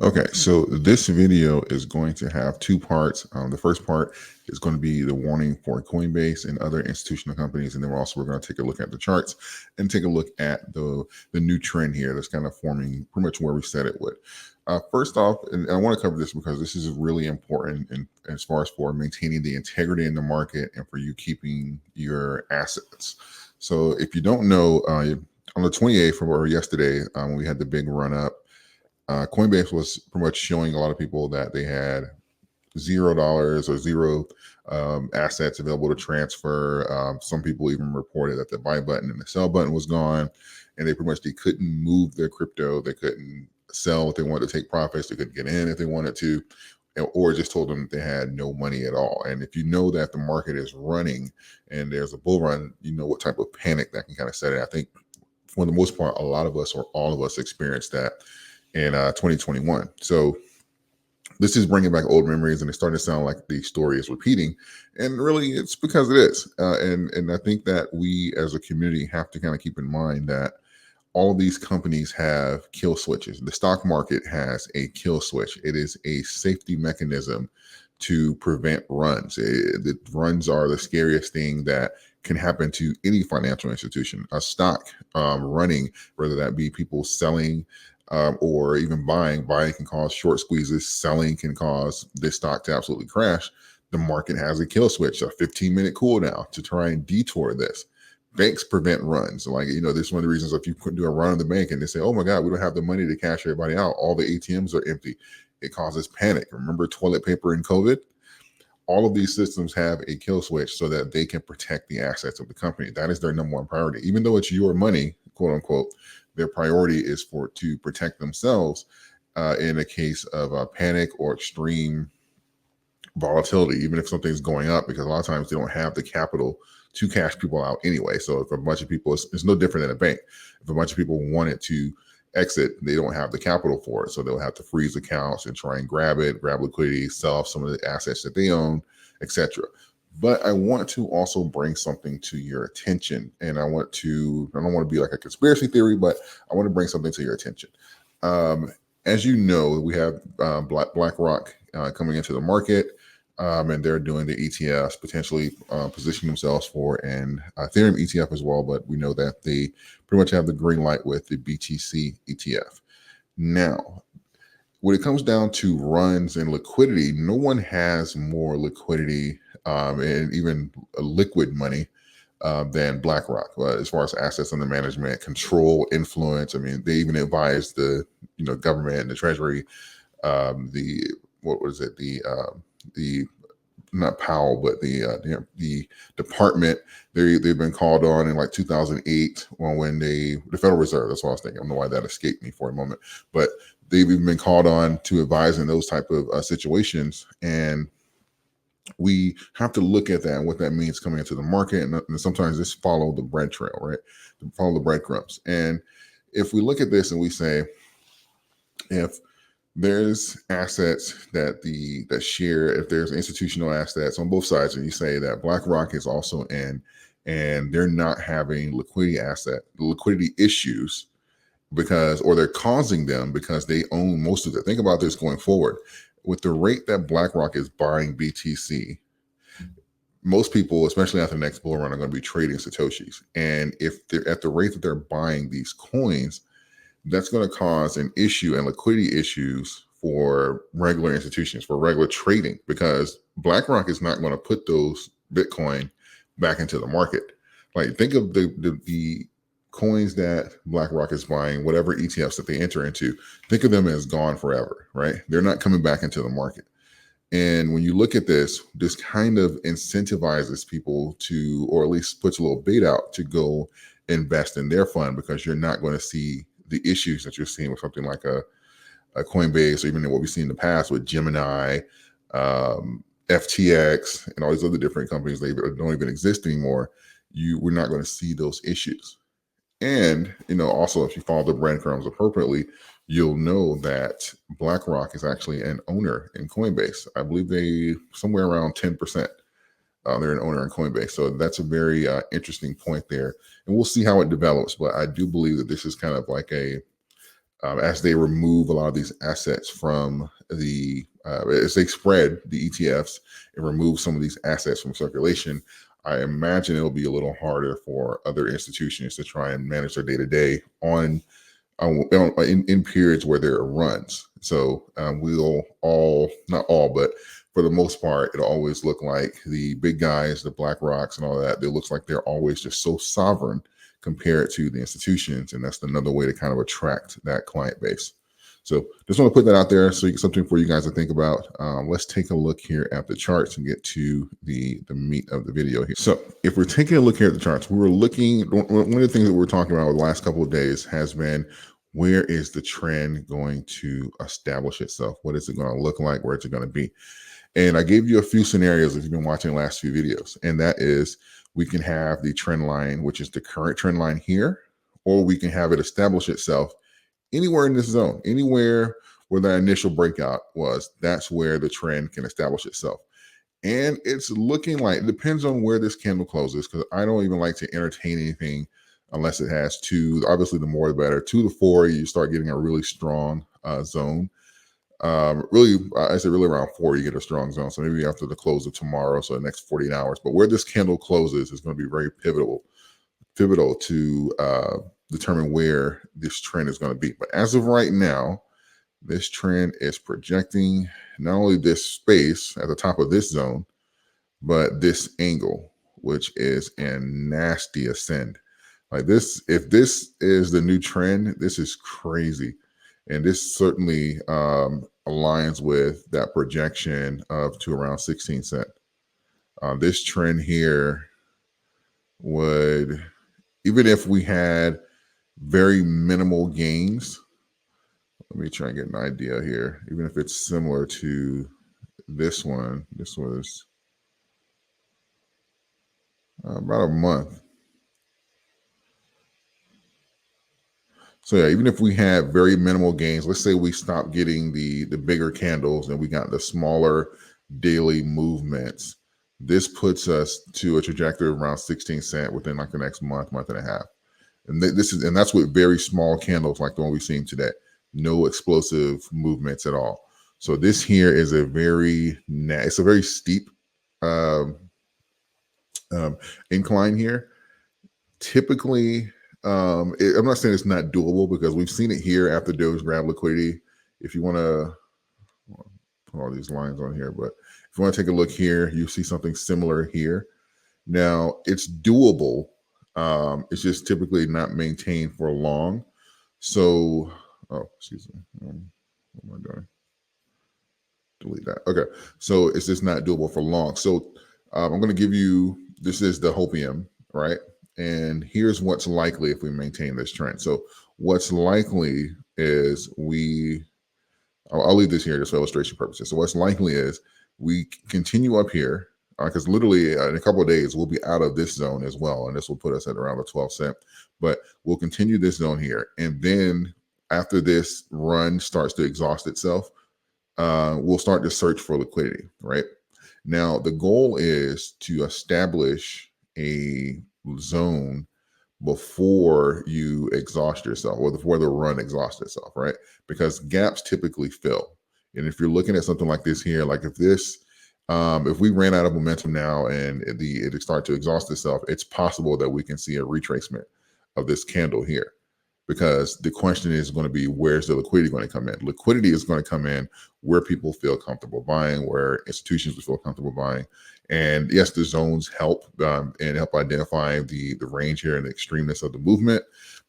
Okay, so this video is going to have two parts. The first part is going to be the warning for Coinbase and other institutional companies, and then we're going to take a look at the charts and take a look at the new trend here that's kind of forming pretty much where we said it would. First off, and I want to cover this because this is really important in, as far as for maintaining the integrity in the market and for you keeping your assets. So if you don't know, on the 28th or yesterday, when we had the big run up. Coinbase was pretty much showing a lot of people that they had $0 or zero assets available to transfer. Some people even reported that the buy button and the sell button was gone, and they couldn't move their crypto. They couldn't sell if they wanted to take profits. They couldn't get in if they wanted to, or just told them they had no money at all. And if you know that the market is running and there's a bull run, you know what type of panic that can kind of set in. I think for the most part, a lot of us or all of us experienced that in 2021. So this is bringing back old memories, and it's starting to sound like the story is repeating. And really, it's because it is. And I think that we as a community have to kind of keep in mind that all of these companies have kill switches. The stock market has a kill switch. It is a safety mechanism to prevent runs. The runs are the scariest thing that can happen to any financial institution. A stock running, whether that be people selling or even buying. Buying can cause short squeezes. Selling can cause this stock to absolutely crash. The market has a kill switch, a 15-minute cool down to try and detour this. Banks prevent runs. Like, this is one of the reasons if you do a run on the bank and they say, oh my God, we don't have the money to cash everybody out. All the ATMs are empty. It causes panic. Remember toilet paper in COVID? All of these systems have a kill switch so that they can protect the assets of the company. That is their number one priority. Even though it's your money, quote unquote, their priority is to protect themselves in a case of panic or extreme volatility, even if something's going up, because a lot of times they don't have the capital to cash people out anyway. So if a bunch of people, it's no different than a bank. If a bunch of people wanted to exit, they don't have the capital for it. So they'll have to freeze accounts and try and grab liquidity, sell off some of the assets that they own, etc. But I want to also bring something to your attention. And I don't want to be like a conspiracy theory, but I want to bring something to your attention. As you know, we have BlackRock coming into the market. And they're doing the ETFs, potentially positioning themselves for an Ethereum ETF as well. But we know that they pretty much have the green light with the BTC ETF. Now, when it comes down to runs and liquidity, no one has more liquidity and even liquid money than BlackRock. As far as assets under management, control, influence, I mean, they even advise the government and the Treasury, the what was it, the not Powell, but the department. They've been called on in like 2008 when the Federal Reserve. That's what I was thinking. I don't know why that escaped me for a moment, but they've even been called on to advise in those type of situations. And we have to look at that and what that means coming into the market. And sometimes just follow the bread trail, right? Follow the breadcrumbs. And if we look at this and we say, if there's assets that share, if there's institutional assets on both sides, and you say that BlackRock is also in, and they're not having liquidity issues or they're causing them because they own most of it. Think about this going forward. With the rate that BlackRock is buying BTC, most people, especially after the next bull run, are going to be trading Satoshis. And if they're at the rate that they're buying these coins, that's going to cause an issue and liquidity issues for regular institutions, for regular trading, because BlackRock is not going to put those Bitcoin back into the market. Like, think of the coins that BlackRock is buying, whatever ETFs that they enter into, think of them as gone forever, right? They're not coming back into the market. And when you look at this kind of incentivizes people to, or at least puts a little bait out to go invest in their fund, because you're not going to see the issues that you're seeing with something like a Coinbase, or even what we've seen in the past with Gemini, FTX, and all these other different companies that don't even exist anymore. We're not going to see those issues. And, also, if you follow the breadcrumbs appropriately, you'll know that BlackRock is actually an owner in Coinbase. I believe they somewhere around 10%. They're an owner in Coinbase. So that's a very interesting point there. And we'll see how it develops. But I do believe that this is kind of like as they remove a lot of these assets from as they spread the ETFs and remove some of these assets from circulation. I imagine it'll be a little harder for other institutions to try and manage their day to day in periods where there are runs. So we'll all, not all, but for the most part, it'll always look like the big guys, the Black Rocks and all that. It looks like they're always just so sovereign compared to the institutions. And that's another way to kind of attract that client base. So just want to put that out there so something for you guys to think about. Let's take a look here at the charts and get to the meat of the video here. So if we're taking a look here at the charts, we were looking, one of the things that we're talking about the last couple of days has been, where is the trend going to establish itself? What is it going to look like? Where is it going to be? And I gave you a few scenarios if you've been watching the last few videos. And that is, we can have the trend line, which is the current trend line here, or we can have it establish itself anywhere in this zone, anywhere where that initial breakout was. That's where the trend can establish itself. And it's looking like, it depends on where this candle closes, because I don't even like to entertain anything unless it has two. Obviously, the more the better. 2 to 4, you start getting a really strong zone. Really, I say really around 4, you get a strong zone. So maybe after the close of tomorrow, so the next 48 hours. But where this candle closes is going to be very pivotal to determine where this trend is going to be. But as of right now, this trend is projecting not only this space at the top of this zone, but this angle, which is a nasty ascend. Like this, if this is the new trend, this is crazy. And this certainly aligns with that projection of to around 16 cent. This trend here would, even if we had very minimal gains, let me try and get an idea here. Even if it's similar to this one, this was about a month. So yeah, even if we had very minimal gains, let's say we stopped getting the bigger candles and we got the smaller daily movements, this puts us to a trajectory of around 16 cent within like the next month and a half. And that's with very small candles like the one we've seen today. No explosive movements at all. So this here is it's a very steep incline here. Typically, I'm not saying it's not doable, because we've seen it here after Doge grab liquidity. If you want to put all these lines on here, but if you want to take a look here, you see something similar here. Now it's doable. It's just typically not maintained for long. So, excuse me. What am I doing? Delete that. Okay. So it's just not doable for long. So I'm going to give you, this is the hopium, right? And here's what's likely if we maintain this trend. So what's likely is I'll leave this here just for illustration purposes. So what's likely is we continue up here, because literally in a couple of days, we'll be out of this zone as well. And this will put us at around the 12 cent. But we'll continue this zone here. And then after this run starts to exhaust itself, we'll start to search for liquidity, right? Now, the goal is to establish a zone before you exhaust yourself, or before the run exhausts itself, right? Because gaps typically fill. And if you're looking at something like this here, like if we ran out of momentum now and it start to exhaust itself, it's possible that we can see a retracement of this candle here. Because the question is going to be, where's the liquidity going to come in? Liquidity is going to come in where people feel comfortable buying, where institutions will feel comfortable buying. And yes, the zones help and help identify the range here and the extremeness of the movement.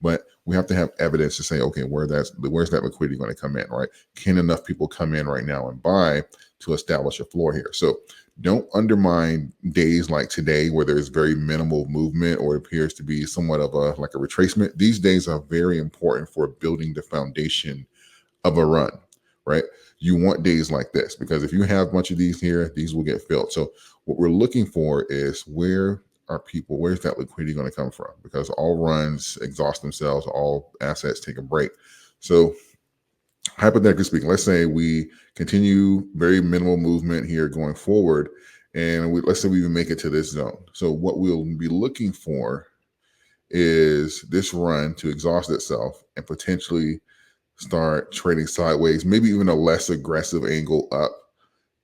But we have to have evidence to say, okay, where's that liquidity going to come in, right? Can enough people come in right now and buy to establish a floor here? So don't undermine days like today where there's very minimal movement or appears to be somewhat of a retracement. These days are very important for building the foundation of a run, right? You want days like this, because if you have a bunch of these here, these will get filled. So what we're looking for is, where's that liquidity going to come from? Because all runs exhaust themselves, all assets take a break. So hypothetically speaking, let's say we continue very minimal movement here going forward, and let's say we even make it to this zone. So what we'll be looking for is this run to exhaust itself and potentially start trading sideways, maybe even a less aggressive angle up,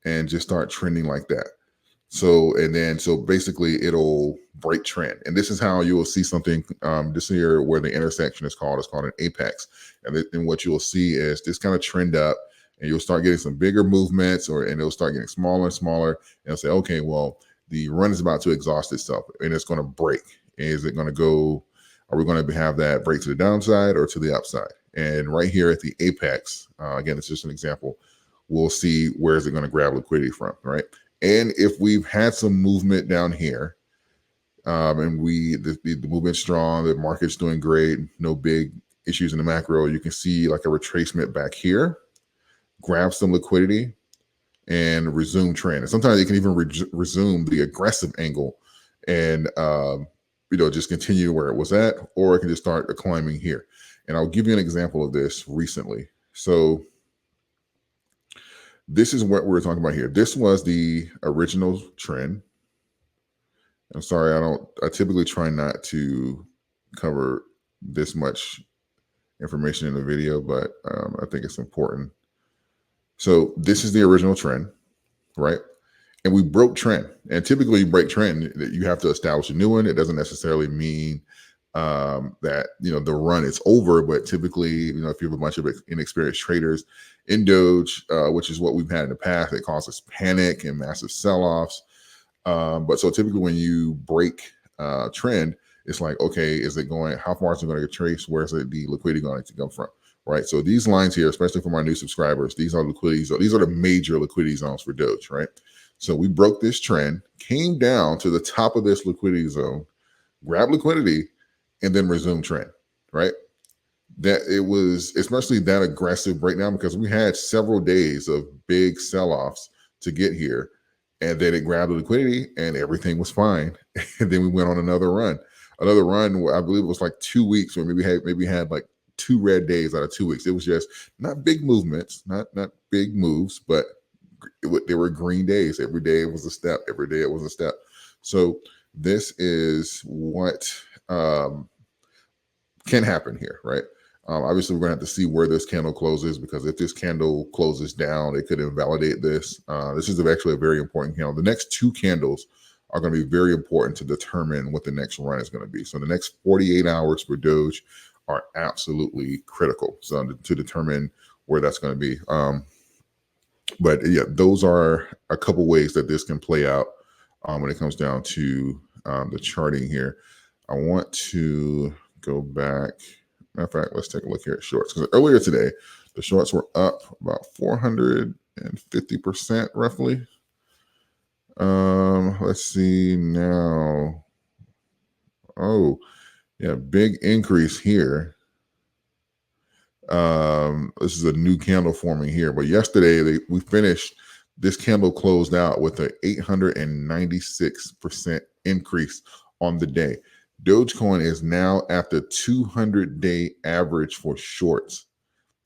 and just start trending like that. So basically it'll break trend. And this is how you will see something this here where the intersection is called. It's called an apex. And what you'll see is this kind of trend up, and you'll start getting some bigger movements, and it'll start getting smaller and smaller. And it'll say, okay, well, the run is about to exhaust itself and it's going to break. Is it going to go? Are we going to have that break to the downside or to the upside? And right here at the apex, again, it's just an example. We'll see where is it going to grab liquidity from, right? And if we've had some movement down here, and the movement's strong, the market's doing great, no big issues in the macro, you can see like a retracement back here, grab some liquidity, and resume trend. And sometimes it can even resume the aggressive angle and just continue where it was at, or it can just start climbing here. And I'll give you an example of this recently. So this is what we're talking about here. This was the original trend. I'm sorry, I typically try not to cover this much information in the video, but I think it's important. So this is the original trend, right? And we broke trend. And typically you break trend, you have to establish a new one. It doesn't necessarily mean that the run is over, but typically if you have a bunch of inexperienced traders in Doge, which is what we've had in the past, it causes panic and massive sell-offs. But so typically when you break trend, it's like, okay, is it going? How far is it going to get traced? Where's the liquidity going to come from? Right. So these lines here, especially for my new subscribers, these are liquidity zones. These are the major liquidity zones for Doge. Right. So we broke this trend, came down to the top of this liquidity zone, grabbed liquidity, and then resumed trend. Right. That it was especially that aggressive breakdown because we had several days of big sell-offs to get here. And then it grabbed the liquidity and everything was fine. And then we went on another run. Another run where I believe it was like 2 weeks, or maybe had like 2 red days out of 2 weeks. It was just not big movements, not big moves, but there were green days. Every day it was a step. Every day it was a step. So this is what can happen here, right? Obviously, we're going to have to see where this candle closes, because if this candle closes down, it could invalidate this. This is actually a very important candle. The next 2 candles are going to be very important to determine what the next run is going to be. So the next 48 hours for Doge are absolutely critical, so to determine where that's going to be. But yeah, those are a couple ways that this can play out when it comes down to the charting here. I want to go back. Matter of fact, let's take a look here at shorts, because earlier today, the shorts were up about 450% roughly. Let's see now. Oh, yeah, big increase here. This is a new candle forming here, but yesterday we finished. This candle closed out with an 896% increase on the day. Dogecoin is now at the 200-day average for shorts.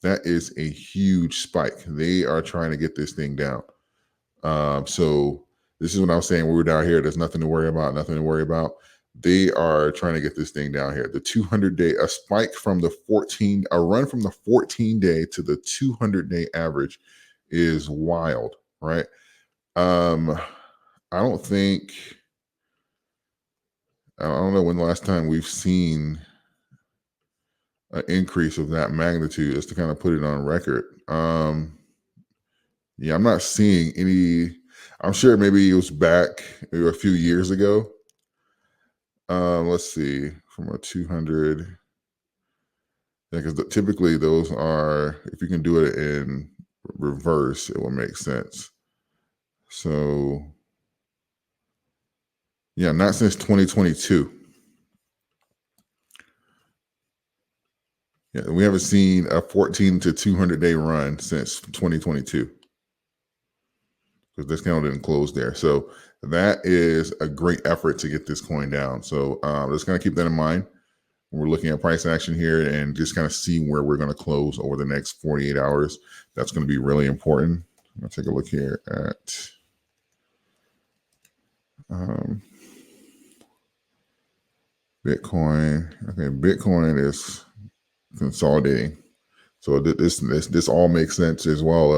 That is a huge spike. They are trying to get this thing down. So this is what I was saying. We were down here. There's nothing to worry about. Nothing to worry about. They are trying to get this thing down here. The 200-day, a spike from a run from the 14-day to the 200-day average is wild, right? I don't know when the last time we've seen an increase of that magnitude, just to kind of put it on record. Yeah, I'm not seeing any. I'm sure maybe it was back a few years ago. Let's see, from a 200. Yeah, because typically those are, if you can do it in reverse, it will make sense. So, yeah, not since 2022. Yeah, we haven't seen a 14 to 200-day run since 2022, because this candle didn't close there. So that is a great effort to get this coin down. So just kind of keep that in mind when we're looking at price action here, and just kind of see where we're going to close over the next 48 hours. That's going to be really important. I'm going to take a look here at Bitcoin. Okay, Bitcoin is consolidating. So this all makes sense as well.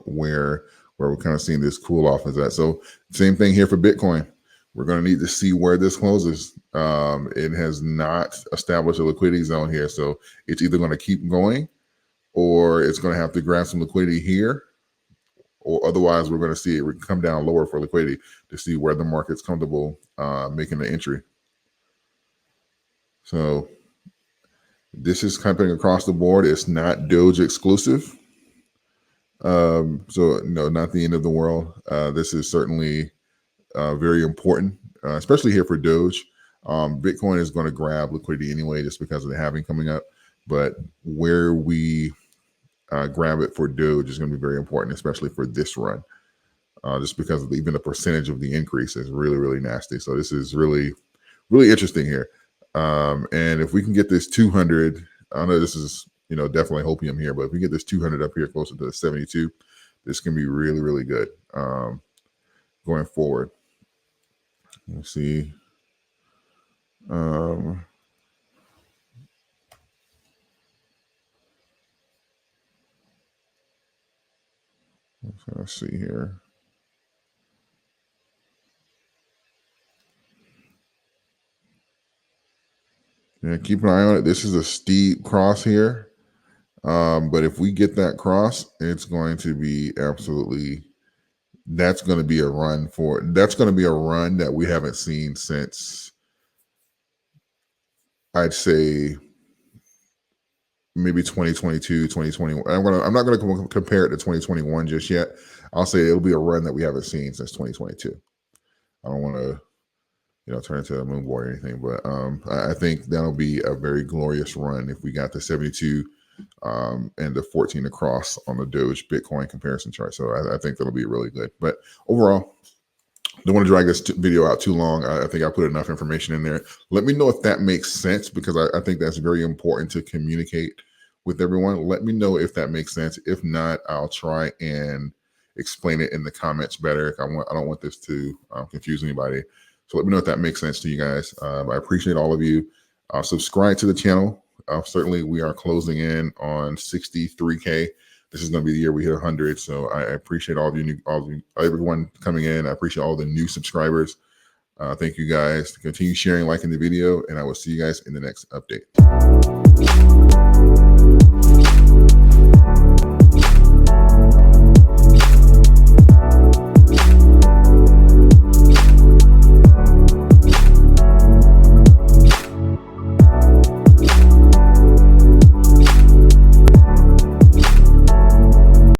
Where we're kind of seeing this cool off is that. So same thing here for Bitcoin. We're going to need to see where this closes. It has not established a liquidity zone here, so it's either going to keep going or it's going to have to grab some liquidity here, or otherwise we're going to see it come down lower for liquidity to see where the market's comfortable making the entry. So this is happening across the board. It's not Doge exclusive. So no, not the end of the world. This is certainly very important, especially here for Doge. Bitcoin is going to grab liquidity anyway, just because of the halving coming up. But where we grab it for Doge is going to be very important, especially for this run, just because of even the percentage of the increase is really, really nasty. So this is really, really interesting here. And if we can get this 200, I know this is, definitely hopium here, but if we get this 200 up here closer to the 72, this can be really, really good going forward. Let's see. Let's see here. Yeah, keep an eye on it. This is a steep cross here. But if we get that cross, it's going to be absolutely, that's going to be a run that we haven't seen since, I'd say, maybe 2022, 2021. I'm not going to compare it to 2021 just yet. I'll say it'll be a run that we haven't seen since 2022. I don't want to, turn into a moon boy or anything, but I think that'll be a very glorious run if we got the 72 and the 14 across on the Doge Bitcoin comparison chart. So I think that'll be really good. But overall, don't want to drag this video out too long. I think I put enough information in there. Let me know if that makes sense, because I think that's very important to communicate with everyone. Let me know if that makes sense. If not, I'll try and explain it in the comments better. I don't want this to confuse anybody. So let me know if that makes sense to you guys. I appreciate all of you. Subscribe to the channel. Certainly, we are closing in on 63K. This is going to be the year we hit 100. So I appreciate all of you, everyone coming in. I appreciate all the new subscribers. Thank you guys. Continue sharing, liking the video, and I will see you guys in the next update.